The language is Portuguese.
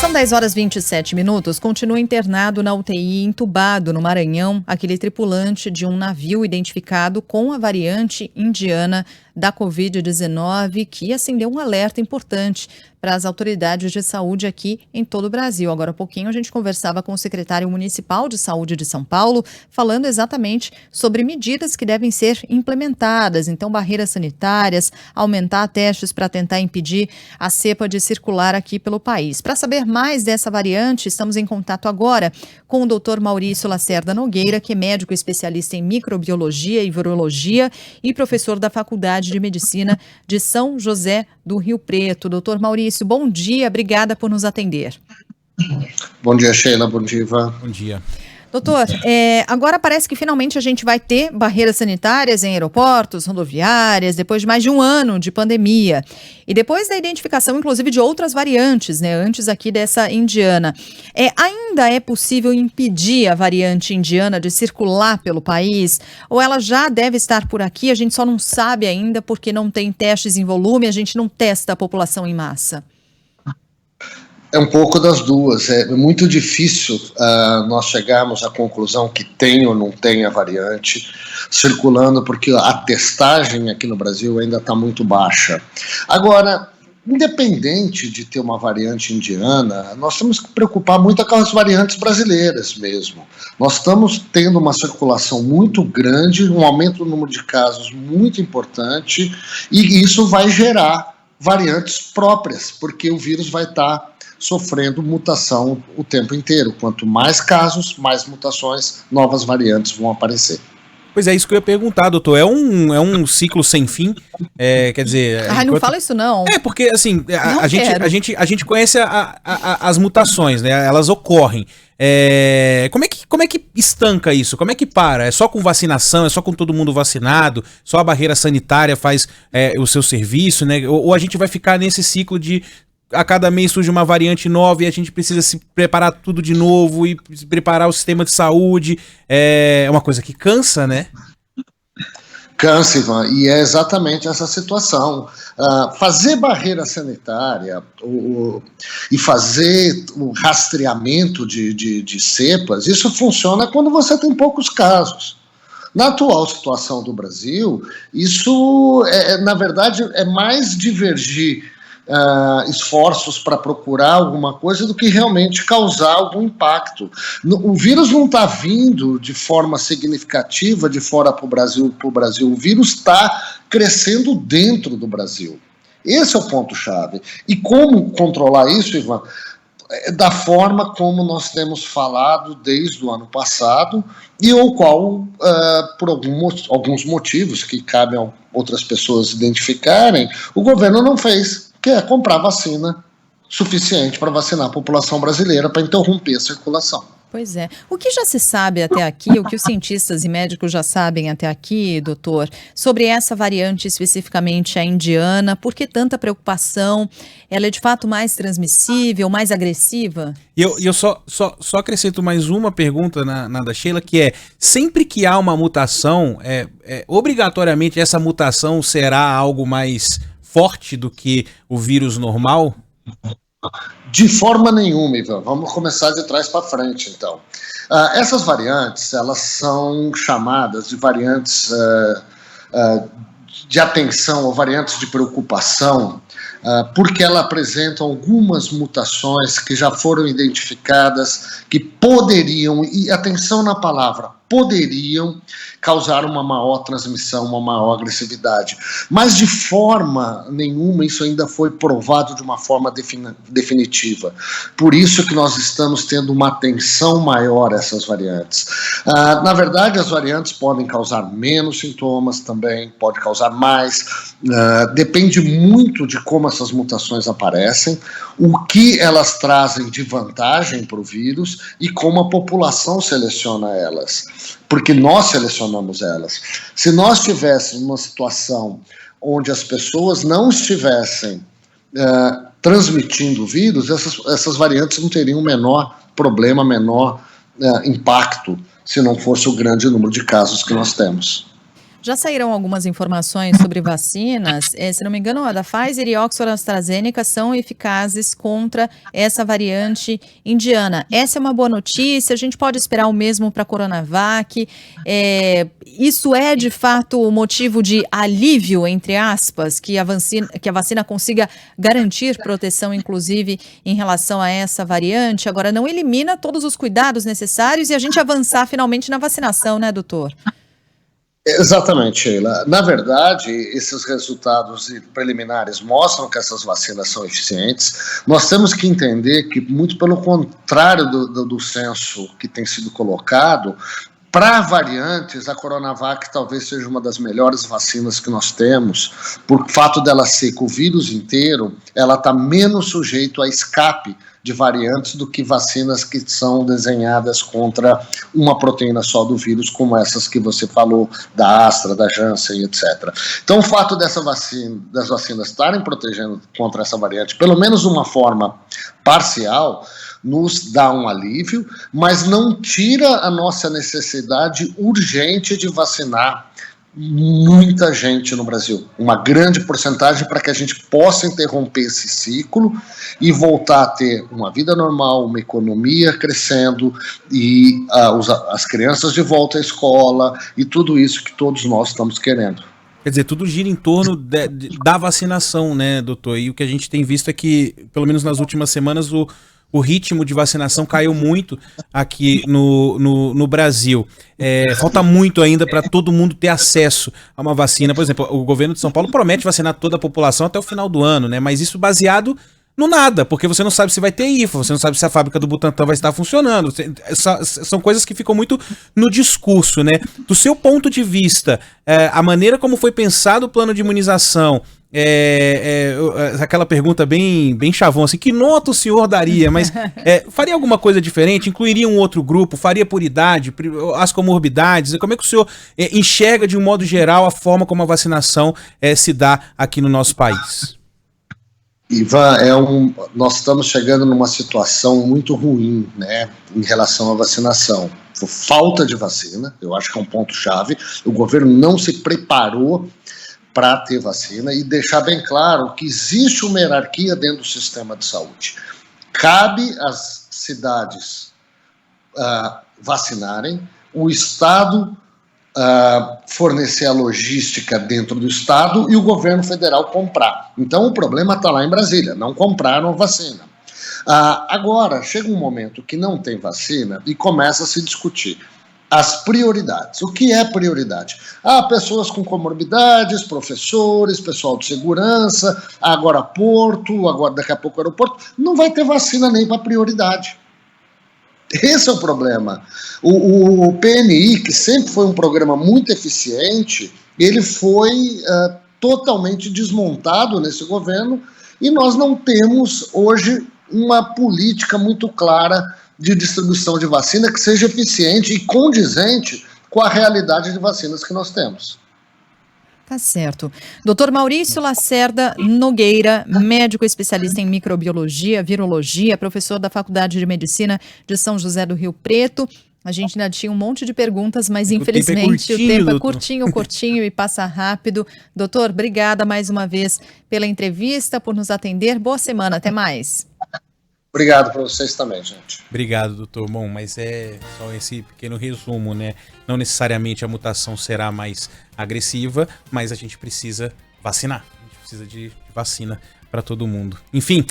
São 10 horas e 27 minutos. Continua internado na UTI, entubado no Maranhão, aquele tripulante de um navio identificado com a variante indiana da Covid-19, que acendeu um alerta importante para as autoridades de saúde aqui em todo o Brasil. Agora há pouquinho a gente conversava com o secretário municipal de saúde de São Paulo, falando exatamente sobre medidas que devem ser implementadas. Então, barreiras sanitárias, aumentar testes para tentar impedir a cepa de circular aqui pelo país. Para saber mais dessa variante, estamos em contato agora com o Dr. Maurício Lacerda Nogueira, que é médico especialista em microbiologia e virologia e professor da Faculdade de Medicina de São José do Rio Preto. Doutor Maurício, bom dia, obrigada por nos atender. Bom dia, Sheila, bom dia, Ivan. Bom dia. Doutor, agora parece que finalmente a gente vai ter barreiras sanitárias em aeroportos, rodoviárias, depois de mais de um ano de pandemia. E depois da identificação, inclusive, de outras variantes, né, antes aqui dessa indiana. Ainda é possível impedir a variante indiana de circular pelo país? Ou ela já deve estar por aqui, a gente só não sabe ainda porque não tem testes em volume, a gente não testa a população em massa? É um pouco das duas. É muito difícil nós chegarmos à conclusão que tem ou não tem a variante circulando, porque a testagem aqui no Brasil ainda está muito baixa. Agora, independente de ter uma variante indiana, nós temos que preocupar muito com as variantes brasileiras mesmo. Nós estamos tendo uma circulação muito grande, um aumento do número de casos muito importante, e isso vai gerar variantes próprias, porque o vírus vai estar sofrendo mutação o tempo inteiro. Quanto mais casos, mais mutações, novas variantes vão aparecer. Pois é, isso que eu ia perguntar, doutor. É um ciclo sem fim? Quer dizer... Não fala isso não. Porque assim, a gente conhece as mutações, né? Elas ocorrem. Como é que estanca isso? Como é que para? É só com vacinação? É só com todo mundo vacinado? Só a barreira sanitária faz o seu serviço, né? Ou a gente vai ficar nesse ciclo de a cada mês surge uma variante nova e a gente precisa se preparar tudo de novo e preparar o sistema de saúde? É uma coisa que cansa, né? Cansa, Ivan, e é exatamente essa situação. Fazer barreira sanitária e fazer o rastreamento de cepas, isso funciona quando você tem poucos casos. Na atual situação do Brasil, isso, na verdade, é mais divergir esforços para procurar alguma coisa do que realmente causar algum impacto. O vírus não está vindo de forma significativa de fora para o Brasil. O vírus está crescendo dentro do Brasil. Esse é o ponto-chave. E como controlar isso, Ivan? Da forma como nós temos falado desde o ano passado, e o qual, por alguns motivos que cabem a outras pessoas identificarem, o governo não fez, que é comprar vacina suficiente para vacinar a população brasileira para interromper a circulação. Pois é. O que já se sabe até aqui, o que os cientistas e médicos já sabem até aqui, doutor, sobre essa variante especificamente a indiana, por que tanta preocupação? Ela é de fato mais transmissível, mais agressiva? E eu só acrescento mais uma pergunta na da Sheila, que é, sempre que há uma mutação, obrigatoriamente essa mutação será algo mais forte do que o vírus normal? De forma nenhuma, Ivan. Vamos começar de trás para frente, então. Essas variantes, elas são chamadas de variantes de atenção ou variantes de preocupação, porque elas apresentam algumas mutações que já foram identificadas, que poderiam, e atenção na palavra, poderiam causar uma maior transmissão, uma maior agressividade. Mas de forma nenhuma isso ainda foi provado de uma forma definitiva. Por isso que nós estamos tendo uma atenção maior a essas variantes. Na verdade, as variantes podem causar menos sintomas também, pode causar mais, depende muito de como essas mutações aparecem, o que elas trazem de vantagem para o vírus e como a população seleciona elas. Porque nós selecionamos elas. Se nós tivéssemos uma situação onde as pessoas não estivessem transmitindo o vírus, essas variantes não teriam o menor problema, menor impacto, se não fosse o grande número de casos que nós temos. Já saíram algumas informações sobre vacinas. Se não me engano, a da Pfizer e Oxford AstraZeneca são eficazes contra essa variante indiana. Essa é uma boa notícia. A gente pode esperar o mesmo para a Coronavac. Isso é, de fato, o motivo de alívio, entre aspas, que a vacina consiga garantir proteção, inclusive, em relação a essa variante. Agora, não elimina todos os cuidados necessários e a gente avançar finalmente na vacinação, né, doutor? Exatamente, Sheila. Na verdade, esses resultados preliminares mostram que essas vacinas são eficientes. Nós temos que entender que, muito pelo contrário do censo que tem sido colocado, para variantes, a Coronavac talvez seja uma das melhores vacinas que nós temos, por fato dela ser com o vírus inteiro, ela está menos sujeito a escape de variantes do que vacinas que são desenhadas contra uma proteína só do vírus, como essas que você falou, da Astra, da Janssen, etc. Então, o fato das vacinas estarem protegendo contra essa variante, pelo menos de uma forma parcial, nos dá um alívio, mas não tira a nossa necessidade urgente de vacinar muita gente no Brasil, uma grande porcentagem, para que a gente possa interromper esse ciclo e voltar a ter uma vida normal, uma economia crescendo e as crianças de volta à escola e tudo isso que todos nós estamos querendo. Quer dizer, tudo gira em torno da vacinação, né, doutor? E o que a gente tem visto é que, pelo menos nas últimas semanas, o ritmo de vacinação caiu muito aqui no Brasil. Falta muito ainda para todo mundo ter acesso a uma vacina. Por exemplo, o governo de São Paulo promete vacinar toda a população até o final do ano, né? Mas isso baseado no nada, porque você não sabe se vai ter IFA, você não sabe se a fábrica do Butantan vai estar funcionando. São coisas que ficam muito no discurso, né? Do seu ponto de vista, a maneira como foi pensado o plano de imunização, aquela pergunta bem chavão, assim, que nota o senhor daria? Mas faria alguma coisa diferente? Incluiria um outro grupo? Faria por idade? As comorbidades? Como é que o senhor enxerga, de um modo geral, a forma como a vacinação se dá aqui no nosso país? Ivan, nós estamos chegando numa situação muito ruim, né, em relação à vacinação. Falta de vacina, eu acho que é um ponto-chave. O governo não se preparou para ter vacina e deixar bem claro que existe uma hierarquia dentro do sistema de saúde. Cabe às cidades vacinarem, o Estado fornecer a logística dentro do Estado e o governo federal comprar. Então o problema está lá em Brasília, não compraram a vacina. Agora, chega um momento que não tem vacina e começa a se discutir as prioridades. O que é prioridade? Pessoas com comorbidades, professores, pessoal de segurança, agora porto, agora daqui a pouco aeroporto, não vai ter vacina nem para prioridade. Esse é o problema. O PNI, que sempre foi um programa muito eficiente, ele foi totalmente desmontado nesse governo e nós não temos hoje uma política muito clara de distribuição de vacina que seja eficiente e condizente com a realidade de vacinas que nós temos. Tá certo. Dr. Maurício Lacerda Nogueira, médico especialista em microbiologia, virologia, professor da Faculdade de Medicina de São José do Rio Preto. A gente ainda tinha um monte de perguntas, mas infelizmente o tempo é curtinho e passa rápido. Doutor, obrigada mais uma vez pela entrevista, por nos atender. Boa semana, até mais. Obrigado para vocês também, gente. Obrigado, doutor. Bom, mas é só esse pequeno resumo, né? Não necessariamente a mutação será mais agressiva, mas a gente precisa vacinar. A gente precisa de vacina para todo mundo. Enfim,